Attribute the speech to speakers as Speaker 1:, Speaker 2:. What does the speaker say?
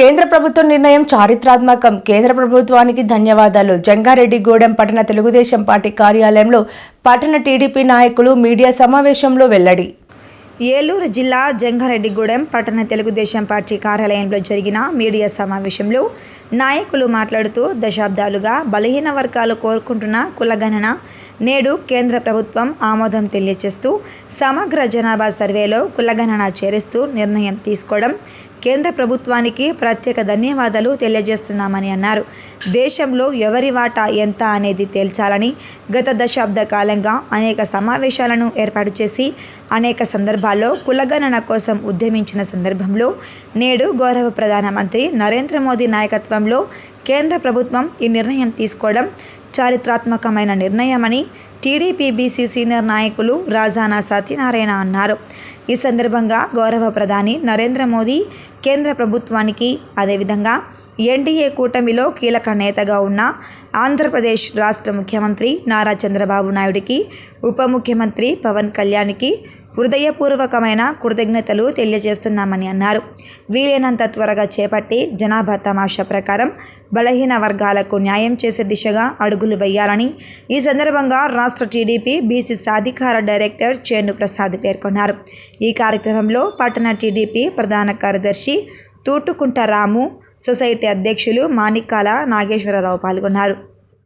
Speaker 1: కేంద్ర ప్రభుత్వ నిర్ణయం చారిత్రాత్మకం. కేంద్ర ప్రభుత్వానికి ధన్యవాదాలు. జంగారెడ్డిగూడెం పట్టణ తెలుగుదేశం పార్టీ కార్యాలయంలో పట్టణ టీడీపీ నాయకులు మీడియా సమావేశంలో వెల్లడి.
Speaker 2: ఏలూరు జిల్లా జంగారెడ్డిగూడెం పట్టణ తెలుగుదేశం పార్టీ కార్యాలయంలో జరిగిన మీడియా సమావేశంలో నాయకులు మాట్లాడుతూ, దశాబ్దాలుగా బలహీన వర్గాలు కోరుకుంటున్న కులగణన నేడు కేంద్ర ప్రభుత్వం ఆమోదం తెలియజేస్తూ సమగ్ర జనాభా సర్వేలో కులగణన చేరుస్తూ నిర్ణయం తీసుకోవడం కేంద్ర ప్రభుత్వానికి ప్రత్యేక ధన్యవాదాలు తెలియజేస్తున్నామని అన్నారు. దేశంలో ఎవరి వాటా ఎంత అనేది తేల్చాలని గత దశాబ్ద కాలంగా అనేక సమావేశాలను ఏర్పాటు చేసి అనేక సందర్భాల్లో కులగణన కోసం ఉద్యమించిన సందర్భంలో నేడు గౌరవ ప్రధానమంత్రి నరేంద్ర మోదీ నాయకత్వంలో కేంద్ర ప్రభుత్వం ఈ నిర్ణయం తీసుకోవడం చారిత్రాత్మకమైన నిర్ణయమని టీడీపీ బీసీ సీనియర్ నాయకులు రాజానా సత్యనారాయణ అన్నారు. ఈ సందర్భంగా గౌరవ ప్రధాని నరేంద్ర మోదీ కేంద్ర ప్రభుత్వానికి, అదేవిధంగా ఎన్డీఏ కూటమిలో కీలక నేతగా ఉన్న ఆంధ్రప్రదేశ్ రాష్ట్ర ముఖ్యమంత్రి నారా చంద్రబాబు నాయుడికి, ఉప ముఖ్యమంత్రి పవన్ కళ్యాణ్కి హృదయపూర్వకమైన కృతజ్ఞతలు తెలియజేస్తున్నామని అన్నారు. వీలైనంత త్వరగా చేపట్టి జనాభా తమాషా ప్రకారం బలహీన వర్గాలకు న్యాయం చేసే దిశగా అడుగులు వేయాలని ఈ సందర్భంగా రాష్ట్ర టీడీపీ బీసీ సాధికార డైరెక్టర్ చేను ప్రసాద్ పేర్కొన్నారు. ఈ కార్యక్రమంలో పట్టణ టీడీపీ ప్రధాన కార్యదర్శి తూటుకుంట రాము, సొసైటీ అధ్యక్షులు మాణిక్కాల నాగేశ్వరరావు పాల్గొన్నారు.